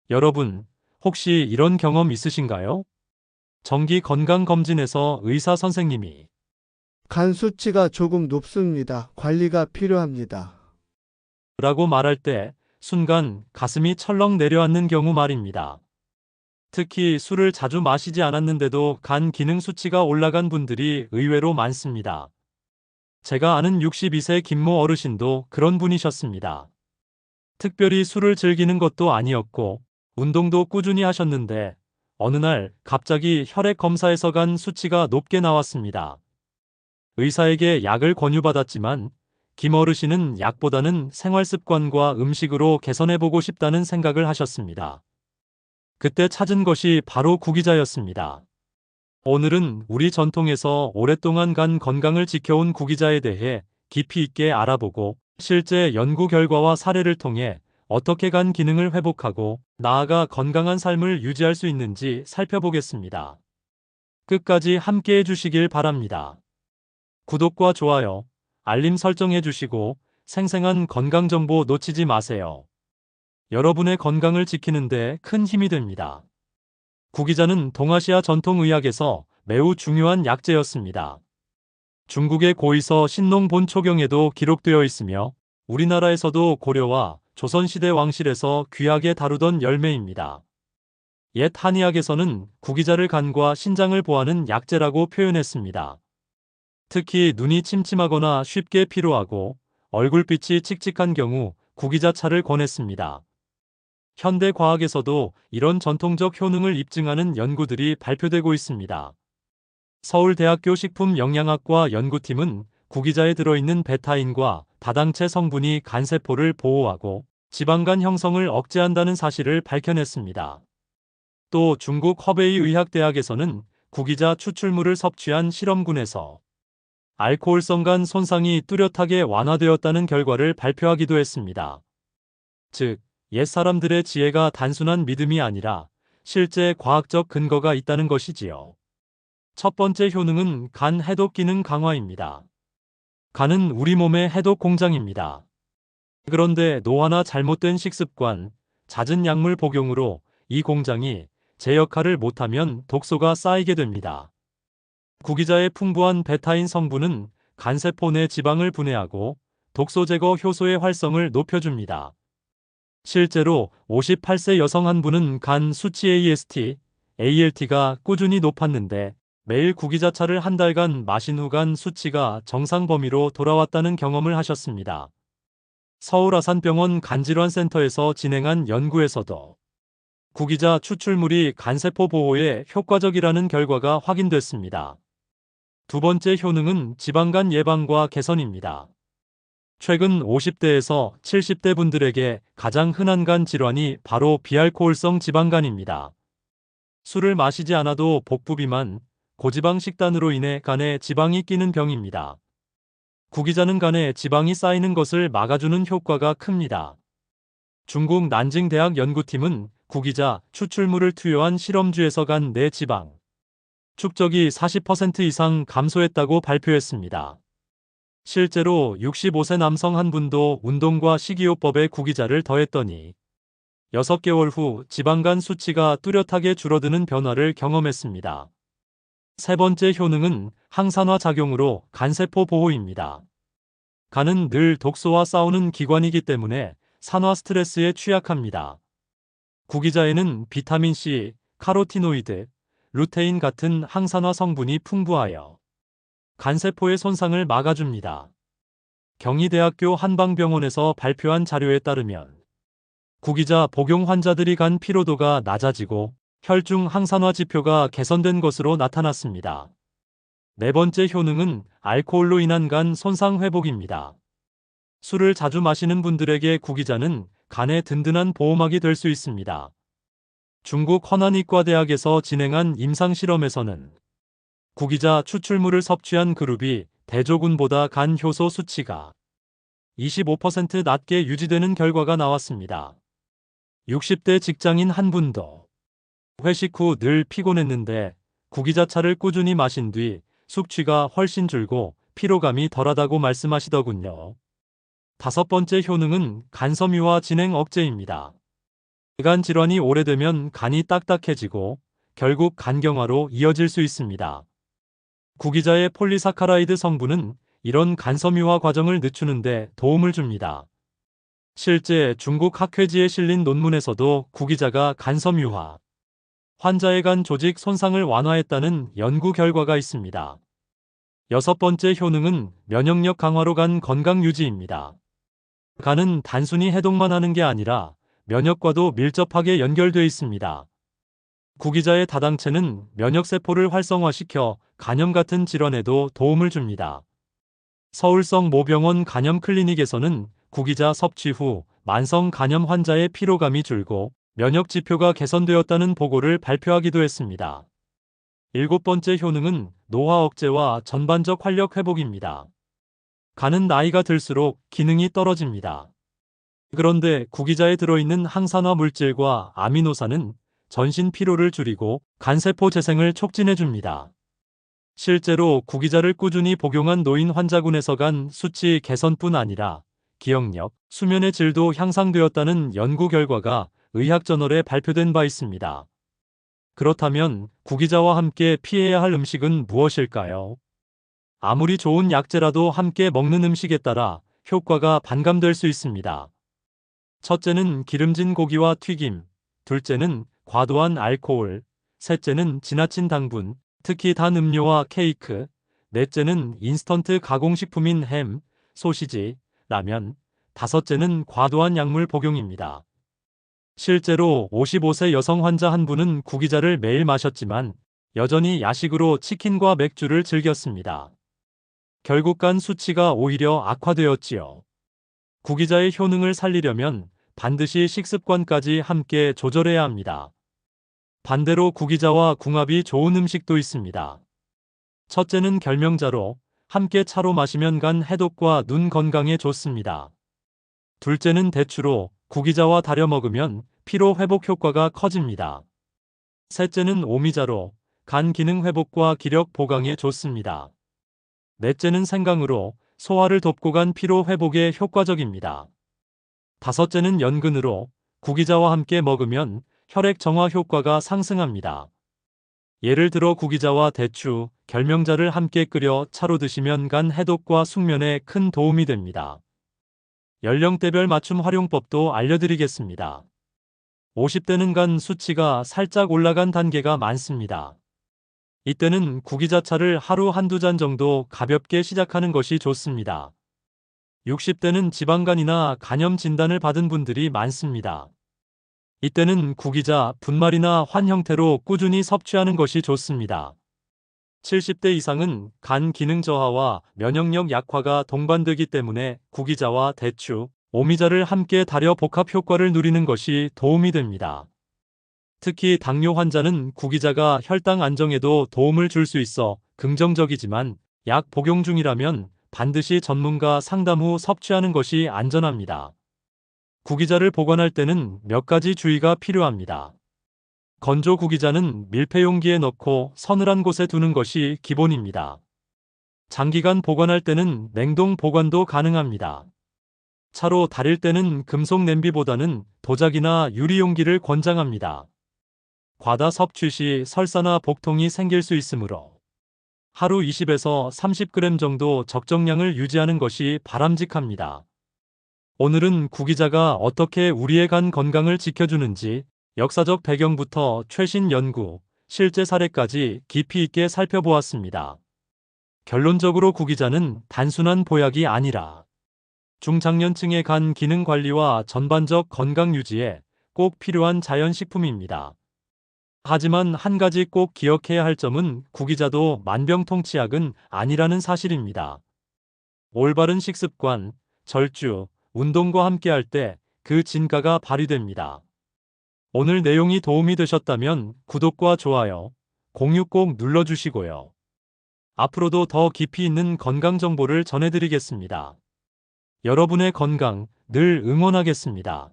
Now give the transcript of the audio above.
여러분, 혹시 이런 경험 있으신가요? 정기 건강검진에서 의사 선생님이 간 수치가 조금 높습니다. 관리가 필요합니다. 라고 말할 때 순간 가슴이 철렁 내려앉는 경우 말입니다. 특히 술을 자주 마시지 않았는데도 간 기능 수치가 올라간 분들이 의외로 많습니다. 제가 아는 62세 김모 어르신도 그런 분이셨습니다. 특별히 술을 즐기는 것도 아니었고 운동도 꾸준히 하셨는데 어느 날 갑자기 혈액 검사에서 간 수치가 높게 나왔습니다. 의사에게 약을 권유받았지만 김 어르신은 약보다는 생활 습관과 음식으로 개선해보고 싶다는 생각을 하셨습니다. 그때 찾은 것이 바로 구기자였습니다. 오늘은 우리 전통에서 오랫동안 간 건강을 지켜온 구기자에 대해 깊이 있게 알아보고 실제 연구 결과와 사례를 통해 어떻게 간 기능을 회복하고 나아가 건강한 삶을 유지할 수 있는지 살펴보겠습니다. 끝까지 함께 해주시길 바랍니다. 구독과 좋아요, 알림 설정해 주시고 생생한 건강 정보 놓치지 마세요. 여러분의 건강을 지키는데 큰 힘이 됩니다. 구기자는 동아시아 전통의학에서 매우 중요한 약재였습니다. 중국의 고이서 신농본초경에도 기록되어 있으며 우리나라에서도 고려와 조선시대 왕실에서 귀하게 다루던 열매입니다. 옛 한의학에서는 구기자를 간과 신장을 보하는 약재라고 표현했습니다. 특히 눈이 침침하거나 쉽게 피로하고 얼굴빛이 칙칙한 경우 구기자차를 권했습니다. 현대 과학에서도 이런 전통적 효능을 입증하는 연구들이 발표되고 있습니다. 서울대학교 식품영양학과 연구팀은 구기자에 들어있는 베타인과 다당체 성분이 간세포를 보호하고 지방간 형성을 억제한다는 사실을 밝혀냈습니다. 또 중국 허베이 의학대학에서는 구기자 추출물을 섭취한 실험군에서 알코올성 간 손상이 뚜렷하게 완화되었다는 결과를 발표하기도 했습니다. 즉, 옛사람들의 지혜가 단순한 믿음이 아니라 실제 과학적 근거가 있다는 것이지요. 첫 번째 효능은 간 해독 기능 강화입니다. 간은 우리 몸의 해독 공장입니다. 그런데 노화나 잘못된 식습관, 잦은 약물 복용으로 이 공장이 제 역할을 못하면 독소가 쌓이게 됩니다. 구기자의 풍부한 베타인 성분은 간세포 내 지방을 분해하고 독소 제거 효소의 활성을 높여줍니다. 실제로 58세 여성 한 분은 간 수치 ALT가 꾸준히 높았는데 매일 구기자차를 한 달간 마신 후 간 수치가 정상 범위로 돌아왔다는 경험을 하셨습니다. 서울 아산병원 간질환센터에서 진행한 연구에서도 구기자 추출물이 간세포 보호에 효과적이라는 결과가 확인됐습니다. 두 번째 효능은 지방간 예방과 개선입니다. 최근 50대에서 70대 분들에게 가장 흔한 간 질환이 바로 비알코올성 지방간입니다. 술을 마시지 않아도 복부 비만, 고지방 식단으로 인해 간에 지방이 끼는 병입니다. 구기자는 간에 지방이 쌓이는 것을 막아주는 효과가 큽니다. 중국 난징대학 연구팀은 구기자 추출물을 투여한 실험주에서 간 내 지방 축적이 40% 이상 감소했다고 발표했습니다. 실제로 65세 남성 한 분도 운동과 식이요법에 구기자를 더했더니 6개월 후 지방간 수치가 뚜렷하게 줄어드는 변화를 경험했습니다. 세 번째 효능은 항산화 작용으로 간세포 보호입니다. 간은 늘 독소와 싸우는 기관이기 때문에 산화 스트레스에 취약합니다. 구기자에는 비타민C, 카로티노이드, 루테인 같은 항산화 성분이 풍부하여 간세포의 손상을 막아줍니다. 경희대학교 한방병원에서 발표한 자료에 따르면 구기자 복용 환자들이 간 피로도가 낮아지고 혈중 항산화 지표가 개선된 것으로 나타났습니다. 네 번째 효능은 알코올로 인한 간 손상 회복입니다. 술을 자주 마시는 분들에게 구기자는 간의 든든한 보호막이 될 수 있습니다. 중국 허난의과대학에서 진행한 임상실험에서는 구기자 추출물을 섭취한 그룹이 대조군보다 간 효소 수치가 25% 낮게 유지되는 결과가 나왔습니다. 60대 직장인 한 분도 회식 후 늘 피곤했는데 구기자차를 꾸준히 마신 뒤 숙취가 훨씬 줄고 피로감이 덜하다고 말씀하시더군요. 다섯 번째 효능은 간섬유화 진행 억제입니다. 간 질환이 오래되면 간이 딱딱해지고 결국 간경화로 이어질 수 있습니다. 구기자의 폴리사카라이드 성분은 이런 간섬유화 과정을 늦추는 데 도움을 줍니다. 실제 중국 학회지에 실린 논문에서도 구기자가 간섬유화, 환자의 간 조직 손상을 완화했다는 연구 결과가 있습니다. 여섯 번째 효능은 면역력 강화로 간 건강 유지입니다. 간은 단순히 해독만 하는 게 아니라 면역과도 밀접하게 연결돼 있습니다. 구기자의 다당체는 면역세포를 활성화시켜 간염 같은 질환에도 도움을 줍니다. 서울성 모병원 간염 클리닉에서는 구기자 섭취 후 만성 간염 환자의 피로감이 줄고 면역 지표가 개선되었다는 보고를 발표하기도 했습니다. 일곱 번째 효능은 노화 억제와 전반적 활력 회복입니다. 간은 나이가 들수록 기능이 떨어집니다. 그런데 구기자에 들어있는 항산화 물질과 아미노산은 전신 피로를 줄이고 간세포 재생을 촉진해줍니다. 실제로 구기자를 꾸준히 복용한 노인 환자군에서 간 수치 개선뿐 아니라 기억력, 수면의 질도 향상되었다는 연구 결과가 의학저널에 발표된 바 있습니다. 그렇다면 구기자와 함께 피해야 할 음식은 무엇일까요? 아무리 좋은 약재라도 함께 먹는 음식에 따라 효과가 반감될 수 있습니다. 첫째는 기름진 고기와 튀김, 둘째는 과도한 알코올, 셋째는 지나친 당분, 특히 단 음료와 케이크, 넷째는 인스턴트 가공식품인 햄, 소시지, 라면, 다섯째는 과도한 약물 복용입니다. 실제로 55세 여성 환자 한 분은 구기자를 매일 마셨지만 여전히 야식으로 치킨과 맥주를 즐겼습니다. 결국 간 수치가 오히려 악화되었지요. 구기자의 효능을 살리려면 반드시 식습관까지 함께 조절해야 합니다. 반대로 구기자와 궁합이 좋은 음식도 있습니다. 첫째는 결명자로 함께 차로 마시면 간 해독과 눈 건강에 좋습니다. 둘째는 대추로 구기자와 달여 먹으면 피로 회복 효과가 커집니다. 셋째는 오미자로 간 기능 회복과 기력 보강에 좋습니다. 넷째는 생강으로 소화를 돕고 간 피로 회복에 효과적입니다. 다섯째는 연근으로 구기자와 함께 먹으면 혈액 정화 효과가 상승합니다. 예를 들어 구기자와 대추, 결명자를 함께 끓여 차로 드시면 간 해독과 숙면에 큰 도움이 됩니다. 연령대별 맞춤 활용법도 알려드리겠습니다. 50대는 간 수치가 살짝 올라간 단계가 많습니다. 이때는 구기자차를 하루 한두 잔 정도 가볍게 시작하는 것이 좋습니다. 60대는 지방간이나 간염 진단을 받은 분들이 많습니다. 이때는 구기자, 분말이나 환 형태로 꾸준히 섭취하는 것이 좋습니다. 70대 이상은 간 기능 저하와 면역력 약화가 동반되기 때문에 구기자와 대추, 오미자를 함께 달여 복합 효과를 누리는 것이 도움이 됩니다. 특히 당뇨 환자는 구기자가 혈당 안정에도 도움을 줄 수 있어 긍정적이지만 약 복용 중이라면 반드시 전문가 상담 후 섭취하는 것이 안전합니다. 구기자를 보관할 때는 몇 가지 주의가 필요합니다. 건조 구기자는 밀폐 용기에 넣고 서늘한 곳에 두는 것이 기본입니다. 장기간 보관할 때는 냉동 보관도 가능합니다. 차로 달일 때는 금속 냄비보다는 도자기나 유리 용기를 권장합니다. 과다 섭취 시 설사나 복통이 생길 수 있으므로 하루 20에서 30g 정도 적정량을 유지하는 것이 바람직합니다. 오늘은 구기자가 어떻게 우리의 간 건강을 지켜주는지 역사적 배경부터 최신 연구, 실제 사례까지 깊이 있게 살펴보았습니다. 결론적으로 구기자는 단순한 보약이 아니라 중장년층의 간 기능 관리와 전반적 건강 유지에 꼭 필요한 자연식품입니다. 하지만 한 가지 꼭 기억해야 할 점은 구기자도 만병통치약은 아니라는 사실입니다. 올바른 식습관, 절주, 운동과 함께할 때 그 진가가 발휘됩니다. 오늘 내용이 도움이 되셨다면 구독과 좋아요, 공유 꼭 눌러주시고요. 앞으로도 더 깊이 있는 건강 정보를 전해드리겠습니다. 여러분의 건강 늘 응원하겠습니다.